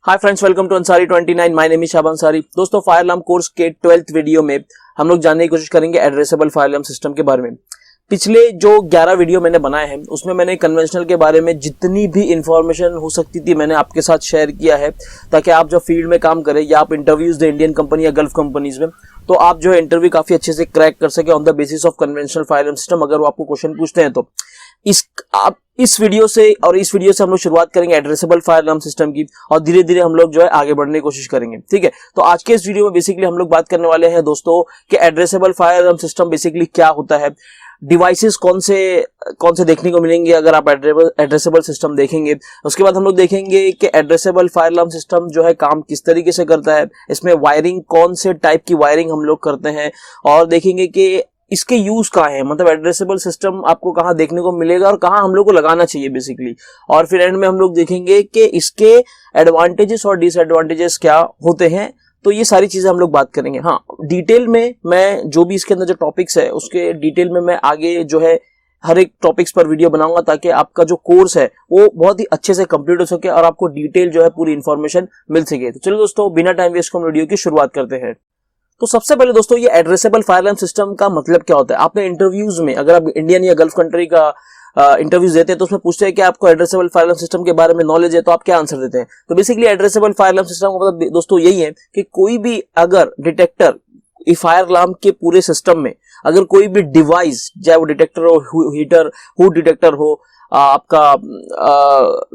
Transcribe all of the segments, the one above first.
Hi friends, welcome to Ansari 29। My name is Shaban Ansari. दोस्तों, fire alarm course के 12th video में हम लोग जानने की कोशिश करेंगे एड्रेसेबल फायर अलार्म सिस्टम के बारे में। पिछले जो 11 वीडियो मैंने बनाए हैं उसमें मैंने कन्वेंशनल के बारे में जितनी भी इंफॉर्मेशन हो सकती थी मैंने आपके साथ शेयर किया है, ताकि आप जब फील्ड में काम करें या आप इंटरव्यूज दें इंडियन कंपनी या गल्फ कंपनीज में, तो आप जो है इंटरव्यू काफी अच्छे से क्रैक कर सके on the basis of conventional fire alarm system. अगर वो आपको क्वेश्चन पूछते हैं तो इस वीडियो से हम लोग शुरुआत करेंगे एड्रेसेबल फायर अलार्म सिस्टम की, और धीरे धीरे हम लोग जो है आगे बढ़ने की कोशिश करेंगे। ठीक है, तो आज के इस वीडियो में बेसिकली हम लोग बात करने वाले हैं दोस्तों कि addressable fire alarm system basically क्या होता है, डिवाइसेस कौन से देखने को मिलेंगे अगर आप एड्रेसेबल सिस्टम देखेंगे। उसके बाद हम लोग देखेंगे कि एड्रेसेबल फायर अलार्म सिस्टम जो है काम किस तरीके से करता है, इसमें वायरिंग कौन से टाइप की वायरिंग हम लोग करते हैं, और देखेंगे कि इसके यूज कहाँ है, मतलब एड्रेसेबल सिस्टम आपको कहाँ देखने को मिलेगा और कहाँ हम लोग को लगाना चाहिए बेसिकली। और फिर एंड में हम लोग देखेंगे कि इसके एडवांटेजेस और डिसएडवांटेजेस क्या होते हैं। तो ये सारी चीजें हम लोग बात करेंगे। हाँ, डिटेल में मैं जो भी इसके अंदर जो टॉपिक्स है उसके डिटेल में मैं आगे जो है हर एक टॉपिक्स पर वीडियो बनाऊंगा, ताकि आपका जो कोर्स है वो बहुत ही अच्छे से कंप्लीट हो सके और आपको डिटेल जो है पूरी इंफॉर्मेशन मिल सके। तो चलो दोस्तों, बिना टाइम वेस्ट को वीडियो की शुरुआत करते हैं। तो सबसे पहले दोस्तों, ये एड्रेसेबल फायर अलार्म सिस्टम का मतलब क्या होता है। आपने इंटरव्यूज में, अगर आप इंडियन या गल्फ कंट्री का इंटरव्यूज देते हैं तो उसमें पूछते हैं कि आपको एड्रेसेबल फायर अलार्म सिस्टम के बारे में नॉलेज है, तो आप क्या आंसर देते हैं। तो basically addressable fire alarm system का मतलब दोस्तों यही है कि कोई भी अगर डिटेक्टर फायर अलार्म के पूरे सिस्टम में अगर कोई भी डिवाइस, चाहे वो डिटेक्टर हो, हीटर, हुड डिटेक्टर हो, आपका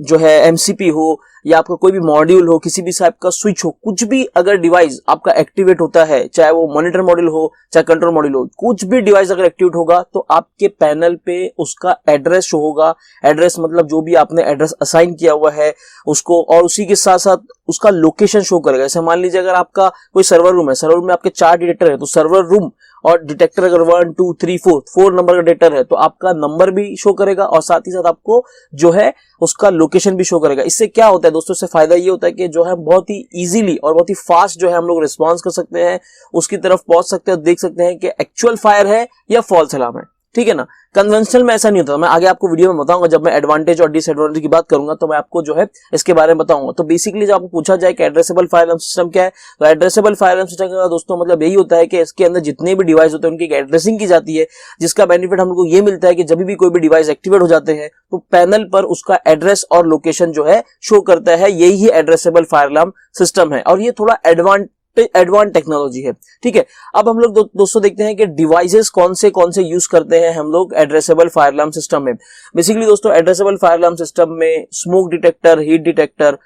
जो है एमसीपी हो, या आपका कोई भी मॉड्यूल हो, किसी भी टाइप का स्विच हो, कुछ भी अगर डिवाइस आपका एक्टिवेट होता है, चाहे वो मॉनिटर मॉड्यूल हो चाहे कंट्रोल मॉड्यूल हो, कुछ भी डिवाइस अगर एक्टिवेट होगा तो आपके पैनल पे उसका एड्रेस शो होगा। एड्रेस मतलब जो भी आपने एड्रेस असाइन किया हुआ है उसको, और उसी के साथ साथ उसका लोकेशन शो करेगा। जैसे मान लीजिए अगर आपका कोई सर्वर रूम है, सर्वर रूम में आपके 4 डिटेक्टर है, तो सर्वर रूम और डिटेक्टर अगर 1 2 3 4 नंबर का डिटेक्टर है तो आपका नंबर भी शो करेगा और साथ ही साथ आपको जो है उसका लोकेशन भी शो करेगा। इससे क्या होता है दोस्तों, इससे फायदा ये होता है कि जो है बहुत ही इजीली और बहुत ही फास्ट जो है हम लोग रिस्पॉन्स कर सकते हैं, उसकी तरफ पहुंच सकते हैं, देख सकते हैं कि एक्चुअल फायर है या फॉल्स अलार्म है। ठीक है ना। कन्वेंशनल में ऐसा नहीं होता। मैं आगे आपको वीडियो में बताऊंगा, जब मैं एडवांटेज और डिसएडवांटेज की बात करूंगा तो मैं आपको जो है इसके बारे में बताऊंगा। तो बेसिकली जब आपको पूछा जाए कि एड्रेसेबल फायर अलार्म सिस्टम क्या है, तो एड्रेसेबल फायर अलार्म सिस्टम का दोस्तों मतलब यही होता है कि इसके अंदर जितने भी डिवाइस होते हैं उनकी एक एड्रेसिंग की जाती है, जिसका बेनिफिट हम लोग को ये मिलता है कि जब भी कोई भी डिवाइस एक्टिवेट हो जाते हैं तो पैनल पर उसका एड्रेस और लोकेशन जो है शो करता है। यही है एड्रेसेबल फायर अलार्म सिस्टम है, और ये थोड़ा एडवांस टेक्नोलॉजी है। ठीक है, अब हम लोग दोस्तों देखते हैं कि डिवाइसेस कौन से यूज करते हैं हम लोग एड्रेसेबल फायर अलार्म सिस्टम में। बेसिकली दोस्तों, एड्रेसेबल फायर अलार्म सिस्टम में smoke detector, heat detector,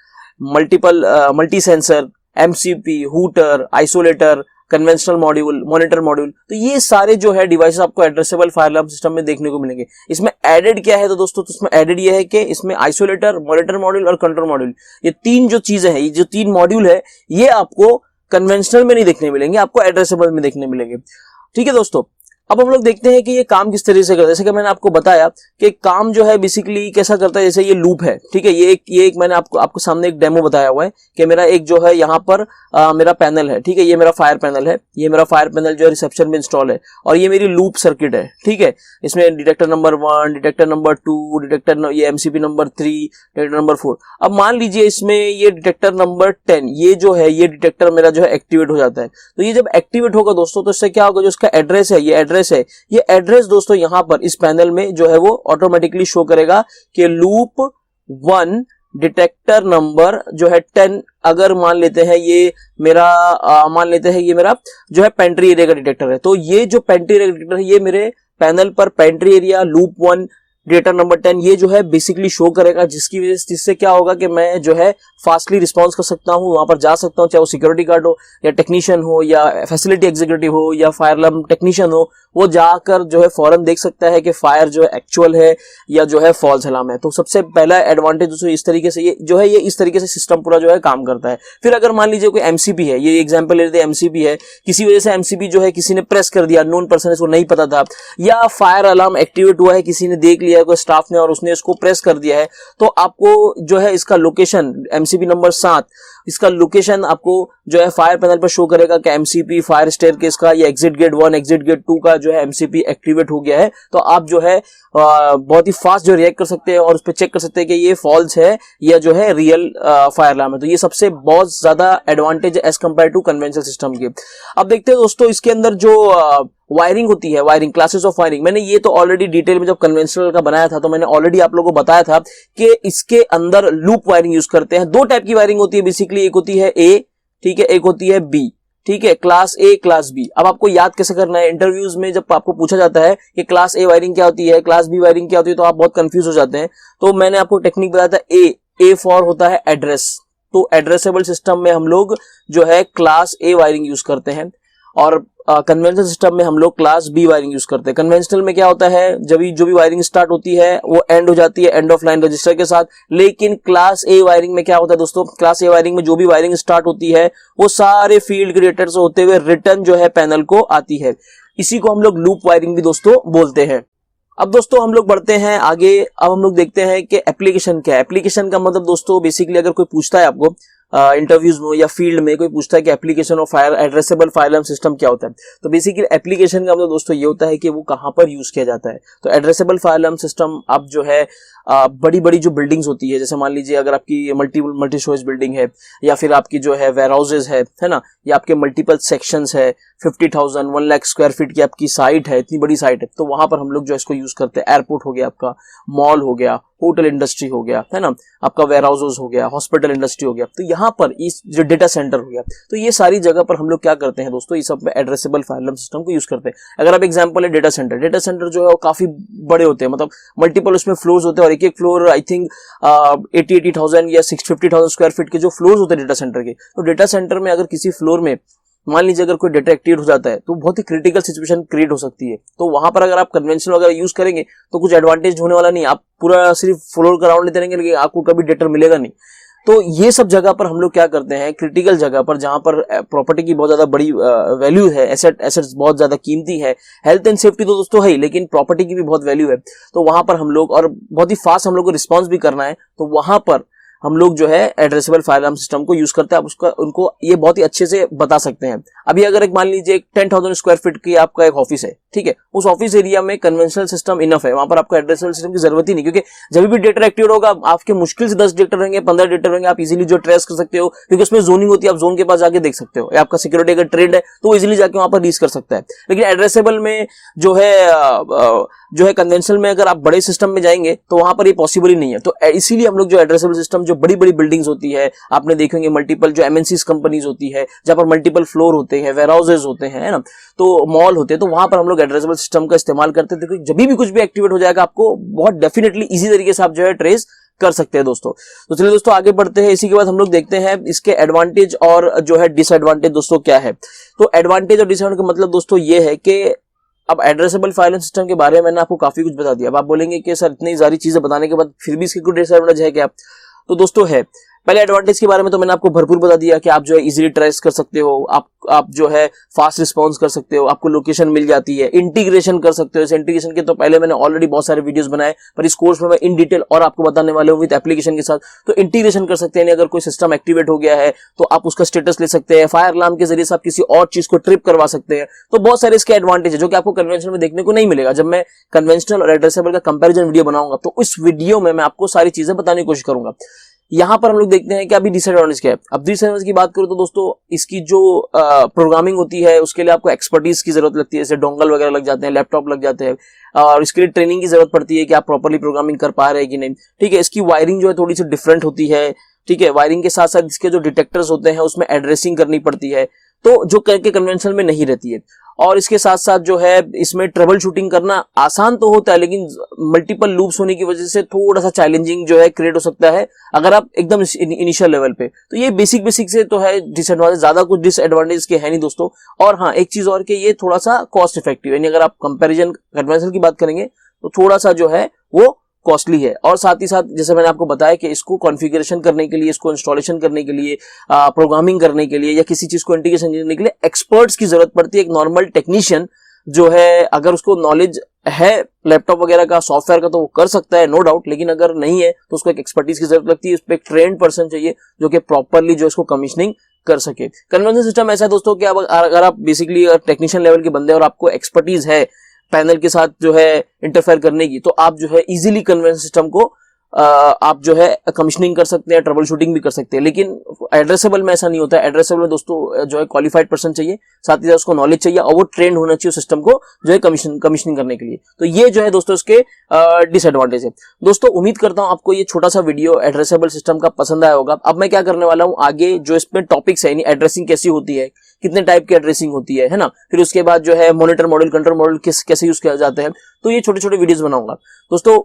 multi sensor, MCP, hooter, isolator, conventional module, monitor module, तो ये सारे जो है डिवाइसेस आपको एड्रेसेबल फायर अलार्म सिस्टम में देखने को मिलेंगे। इसमें एडेड क्या है तो दोस्तों, तो इसमें एडेड ये है कि इसमें आइसोलेटर, मॉनिटर मॉड्यूल और कंट्रोल मॉड्यूल, ये 3 जो चीजें हैं, ये जो 3 मॉड्यूल है, ये आपको कन्वेंशनल में नहीं देखने मिलेंगे, आपको एड्रेसेबल में देखने मिलेंगे। ठीक है दोस्तों, अब हम लोग देखते हैं कि ये काम किस तरीके से करता है। जैसे कि मैंने आपको बताया कि काम जो है बेसिकली कैसा करता है। जैसे ये लूप है, ठीक है, ये एक मैंने आपको सामने एक डेमो बताया हुआ है कि मेरा एक जो है यहाँ पर मेरा पैनल है। ठीक है, ये मेरा फायर पैनल है, ये मेरा फायर पैनल जो है रिसेप्शन में इंस्टॉल है, और ये मेरी लूप सर्किट है। ठीक है, इसमें detector number 1, detector number 2, detector ये एमसीपी नंबर 3, डिटेक्टर नंबर 4। अब मान लीजिए इसमें ये डिटेक्टर नंबर 10, ये जो है ये डिटेक्टर मेरा जो है एक्टिवेट हो जाता है। तो ये जब एक्टिवेट होगा दोस्तों तो इससे क्या होगा, जो इसका एड्रेस है, ये एड्रेस दोस्तों यहाँ पर इस पैनल में जो है वो ऑटोमेटिकली शो करेगा कि लूप 1 डिटेक्टर नंबर जो है 10, अगर मान लेते हैं ये मेरा जो है पेंट्री एरिया का डिटेक्टर है, तो ये जो पेंट्री एरिया का डिटेक्टर है ये मेरे पैनल पर pantry area loop 1 detector number 10 ये जो है बेसिकली शो करेगा, जिससे क्या होगा कि मैं जो है फास्टली रिस्पॉन्स कर सकता हूँ, वहां पर जा सकता हूँ, चाहे वो सिक्योरिटी गार्ड हो या टेक्नीशियन हो या फैसिलिटी एग्जीक्यूटिव हो या फायर अलार्म टेक्नीशियन हो, वो जाकर जो है फौरन देख सकता है कि फायर जो है एक्चुअल है या जो है फॉल्स अलार्म है। तो सबसे पहला एडवांटेज दोस्तों इस तरीके से ये इस तरीके से सिस्टम पूरा जो है काम करता है। फिर अगर मान लीजिए कोई एमसीपी है, ये एग्जांपल ले लेते हैं, एमसीपी है, किसी वजह से एमसीपी जो है किसी ने प्रेस कर दिया, नोन पर्सन इसको नहीं पता था, या फायर अलार्म एक्टिवेट हुआ है, किसी ने देख लिया है कोई स्टाफ ने और उसने इसको प्रेस कर दिया है, तो आपको जो है इसका लोकेशन एमसीपी नंबर 7, इसका लोकेशन आपको जो है फायर पैनल पर शो करेगा कि एमसीपी फायर स्टेयरकेस का या एग्जिट गेट 1 एग्जिट गेट 2 का जो है एमसीपी एक्टिवेट हो गया है। तो आप जो है बहुत ही फास्ट जो रिएक्ट कर सकते हैं और उस पर चेक कर सकते हैं कि ये फॉल्स है या जो है रियल फायर अलार्म है। तो ये सबसे बहुत ज्यादा एडवांटेज है as compare to conventional system के। अब देखते हैं दोस्तों इसके अंदर जो वायरिंग होती है, वायरिंग क्लासेस ऑफ वायरिंग, मैंने ये तो ऑलरेडी डिटेल में जब कन्वेंशनल का बनाया था तो मैंने ऑलरेडी आप लोगों को बताया था कि इसके अंदर लूप वायरिंग यूज करते हैं। दो टाइप की वायरिंग होती है बेसिकली, एक होती है ए, ठीक है, एक होती है बी, ठीक है, क्लास ए क्लास बी। अब आपको याद कैसे करना है, इंटरव्यूज में जब आपको पूछा जाता है कि क्लास ए वायरिंग क्या होती है, क्लास बी वायरिंग क्या होती है, तो आप बहुत कंफ्यूज हो जाते हैं। तो मैंने आपको टेक्निक बताया था, ए फॉर होता है एड्रेस, तो एड्रेसेबल सिस्टम में हम लोग जो है क्लास ए वायरिंग यूज करते हैं और कन्वेंशनल सिस्टम में हम लोग क्लास बी वायरिंग यूज करते हैं। कन्वेंशनल में क्या होता है, जब जो भी वायरिंग स्टार्ट होती है वो एंड हो जाती है एंड ऑफ लाइन रजिस्टर के साथ। लेकिन क्लास ए वायरिंग में क्या होता है दोस्तों, क्लास ए वायरिंग में जो भी वायरिंग स्टार्ट होती है वो सारे फील्ड के डेटा से होते हुए रिटर्न जो है पैनल को आती है। इसी को हम लोग लूप वायरिंग भी दोस्तों बोलते हैं। अब दोस्तों हम लोग बढ़ते हैं आगे। अब हम लोग देखते हैं कि एप्लीकेशन क्या है। एप्लीकेशन का मतलब दोस्तों बेसिकली अगर कोई पूछता है आपको इंटरव्यूज में या फील्ड में कोई पूछता है कि application of fire addressable fire alarm system क्या होता है, तो बेसिकली एप्लीकेशन का मतलब दोस्तों ये होता है कि वो कहां पर यूज किया जाता है। तो एड्रेसेबल फायर अलार्म सिस्टम आप जो है बड़ी बड़ी जो बिल्डिंग्स होती है, जैसे मान लीजिए अगर आपकी मल्टी स्टोरेज बिल्डिंग है या फिर आपकी जो है वेयर हाउसेज है ना, या आपके मल्टीपल सेक्शंस है, 50,000 1 लाख स्क्वायर फीट की आपकी साइट है, इतनी बड़ी साइट है, तो वहां पर हम लोग जो इसको यूज करते हैं। एयरपोर्ट हो गया आपका, मॉल हो गया, होटल इंडस्ट्री हो गया, है ना, आपका वेयर हाउसेज हो गया, हॉस्पिटल इंडस्ट्री हो गया, तो यहाँ पर इस जो डेटा सेंटर हो गया, तो ये सारी जगह पर हम लोग क्या करते हैं दोस्तों, इस सब में एड्रेसेबल फायर अलार्म सिस्टम को यूज करते हैं। अगर आप एग्जांपल है डेटा सेंटर जो है वो काफी बड़े होते हैं, मतलब मल्टीपल उसमें फ्लोर्स होते हैं और एक एक फ्लोर आई थिंक 80,000 या 50,000 स्क्वायर फीट के जो फ्लोर्स होते हैं डेटा सेंटर के। तो डेटा सेंटर में अगर किसी फ्लोर में मान लीजिए अगर कोई डेटा एक्टिवेट हो जाता है तो बहुत ही क्रिटिकल सिचुएशन क्रिएट हो सकती है। तो वहां पर अगर आप कन्वेंशनल वगैरह यूज करेंगे तो कुछ एडवांटेज होने वाला नहीं, आप पूरा सिर्फ फ्लोर का राउंड लेते रहेंगे लेकिन आपको कभी डेटा मिलेगा नहीं। तो ये सब जगह पर हम लोग क्या करते हैं, क्रिटिकल जगह पर जहां पर प्रॉपर्टी की बहुत ज्यादा बड़ी वैल्यू है, एसेट्स बहुत ज्यादा कीमती है, हेल्थ एंड सेफ्टी तो दोस्तों है ही, लेकिन प्रॉपर्टी की भी बहुत वैल्यू है, तो वहां पर हम लोग, और बहुत ही फास्ट हम लोग को रिस्पॉन्स भी करना है, तो वहां पर हम लोग जो है एड्रेसेबल फायर अलार्म सिस्टम को यूज करते हैं। आप उसका उनको ये बहुत ही अच्छे से बता सकते हैं। अभी अगर एक मान लीजिए 10,000 स्क्वायर फीट की आपका एक ऑफिस है, ठीक है, उस ऑफिस एरिया में कन्वेंशनल सिस्टम इनफ है, वहां पर आपको एड्रेसेबल सिस्टम की जरूरत ही नहीं, क्योंकि जब भी डेटा एक्टिवेट होगा आपके मुश्किल से 10 डेटा रहेंगे, 15 डेटा रहेंगे, आप इजीली जो ट्रेस कर सकते हो, क्योंकि उसमें जोनिंग होती है, आप जोन के पास जाके देख सकते हो, या आपका सिक्योरिटी अगर ट्रेंड है तो इजीली जाके वहां पर रीच कर सकता है। लेकिन एड्रेसेबल में जो है कन्वेंशनल में अगर आप बड़े सिस्टम में जाएंगे तो वहां पर ये पॉसिबल ही नहीं है। तो इसीलिए हम लोग जो एड्रेसेबल सिस्टम, जो बड़ी बड़ी बिल्डिंग्स होती है, आपने देखेंगे मल्टीपल जो एमएनसीज कंपनीज होती है जहां पर मल्टीपल फ्लोर होते हैं, वेयर हाउसेज होते हैं, है ना, तो मॉल होते हैं, तो वहां पर हम लोग एड्रेसेबल सिस्टम का इस्तेमाल करते थे, क्योंकि जब भी कुछ भी एक्टिवेट हो जाएगा आपको बहुत डेफिनेटली इजी तरीके से आप जो है ट्रेस कर सकते हैं दोस्तों। तो चलिए दोस्तों आगे बढ़ते हैं। इसी के बाद हम लोग देखते हैं इसके एडवांटेज और जो है डिसएडवांटेज दोस्तों क्या है। तो एडवांटेज और डिसएडवांटेज का मतलब दोस्तों ये है कि अब एड्रेसेबल फायर अलार्म सिस्टम के बारे में मैंने आपको काफी कुछ बता दिया। अब आप बोलेंगे कि सर इतनी सारी चीजें बताने के बाद फिर भी इसकी कोई डिसएडवांटेज है क्या? तो दोस्तों है। पहले एडवांटेज के बारे में तो मैंने आपको भरपूर बता दिया कि आप जो है इजीली ट्रेस कर सकते हो, आप जो है फास्ट रिस्पांस कर सकते हो, आपको लोकेशन मिल जाती है, इंटीग्रेशन कर सकते हो। इस इंटीग्रेशन के तो पहले मैंने ऑलरेडी बहुत सारे वीडियोस बनाए, पर इस कोर्स में मैं इन डिटेल और आपको बताने वाले हूँ विद एप्लीकेशन के साथ। तो इंटीग्रेशन कर सकते हैं, अगर कोई सिस्टम एक्टिवेट हो गया है तो आप उसका स्टेटस ले सकते हैं। फायर अलार्म के जरिए से आप किसी और चीज को ट्रिप करवा सकते हैं। तो बहुत सारे इसके एडवांटेज है जो कि आपको कन्वेंशनल में देखने को नहीं मिलेगा। जब मैं कन्वेंशनल और एड्रेसेबल का कंपेरिजन वीडियो बनाऊंगा तो उस वीडियो में मैं आपको सारी चीजें बताने की कोशिश करूंगा। यहां पर हम लोग देखते हैं कि अभी डिसएडवांटेज क्या है। अब डिसएडवांटेज की बात करूं तो दोस्तों इसकी जो प्रोग्रामिंग होती है उसके लिए आपको एक्सपर्टीज की जरूरत लगती है, जैसे डोंगल वगैरह लग जाते हैं, लैपटॉप लग जाते हैं, और इसके लिए ट्रेनिंग की जरूरत पड़ती है कि आप प्रॉपर्ली प्रोग्रामिंग कर पा रहे हैं कि नहीं। ठीक है, इसकी वायरिंग जो है थोड़ी सी डिफरेंट होती है। ठीक है, वायरिंग के साथ साथ इसके जो डिटेक्टर्स होते हैं उसमें एड्रेसिंग करनी पड़ती है, तो जो करके कन्वेंशनल में नहीं रहती है। और इसके साथ साथ जो है इसमें ट्रबल शूटिंग करना आसान तो होता है, लेकिन मल्टीपल लूप्स होने की वजह से थोड़ा सा चैलेंजिंग जो है क्रिएट हो सकता है अगर आप एकदम इनिशियल लेवल पे। तो ये बेसिक से तो है डिसएडवांटेज, ज्यादा कुछ डिसएडवांटेज के है नहीं दोस्तों। और हाँ, एक चीज और कि ये थोड़ा सा कॉस्ट इफेक्टिव है, यानी अगर आप कंपेरिजन कन्वेंशनल की बात करेंगे तो थोड़ा सा जो है वो कॉस्टली है। और साथ ही साथ जैसे मैंने आपको बताया कि इसको कॉन्फ़िगरेशन करने के लिए, इसको इंस्टॉलेशन करने के लिए, प्रोग्रामिंग करने के लिए या किसी चीज को इंटीग्रेशन करने के लिए एक्सपर्ट्स की जरूरत पड़ती है। एक नॉर्मल टेक्नीशियन जो है अगर उसको नॉलेज है लैपटॉप वगैरह का, सॉफ्टवेयर का, तो वो कर सकता है, नो डाउट। लेकिन अगर नहीं है तो उसको एक एक्सपर्टीज की जरूरत लगती है, उस पर एक ट्रेंड पर्सन चाहिए जो कि प्रॉपरली जो इसको कमीशनिंग कर सके। कन्वेंशन सिस्टम ऐसा है दोस्तों कि अगर आप बेसिकली टेक्नीशियन लेवल के बंदे और आपको एक्सपर्टीज है पैनल के साथ जो है इंटरफेयर करने की, तो आप जो है इजीली कन्वेंशन सिस्टम को आप जो है कमीशनिंग कर सकते हैं, ट्रबल शूटिंग भी कर सकते हैं। लेकिन एड्रेसेबल में ऐसा नहीं होता है। एड्रेसेबल में दोस्तों जो है क्वालिफाइड पर्सन चाहिए, साथ ही साथ उसको नॉलेज चाहिए और वो ट्रेंड होना चाहिए सिस्टम को जो है कमीशनिंग करने के लिए। तो ये जो है दोस्तों इसके डिसएडवांटेज है। दोस्तों उम्मीद करता हूं आपको ये छोटा सा वीडियो एड्रेसेबल सिस्टम का पसंद आया होगा। अब मैं क्या करने वाला हूं, आगे जो इसमें टॉपिक्स है, एड्रेसिंग कैसी होती है, कितने टाइप की एड्रेसिंग होती है ना, फिर उसके बाद जो है मॉनिटर मॉडल, कंट्रोल मॉडल कैसे यूज किया जाते हैं, तो ये छोटे छोटे वीडियोस बनाऊंगा। दोस्तों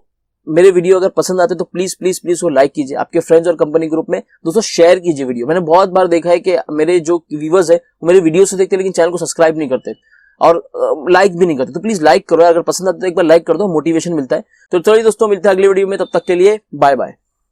मेरे वीडियो अगर पसंद आते तो प्लीज प्लीज प्लीज वो लाइक कीजिए, आपके फ्रेंड्स और कंपनी ग्रुप में दोस्तों शेयर कीजिए वीडियो। मैंने बहुत बार देखा है कि मेरे जो व्यूअर्स है वो मेरे वीडियो से देखते हैं लेकिन चैनल को सब्सक्राइब नहीं करते और लाइक भी नहीं करते। तो प्लीज लाइक करो, अगर पसंद आता तो एक बार लाइक कर दो, मोटिवेशन मिलता है। तो चलिए दोस्तों मिलते हैं अगली वीडियो में, तब तक के लिए बाय बाय।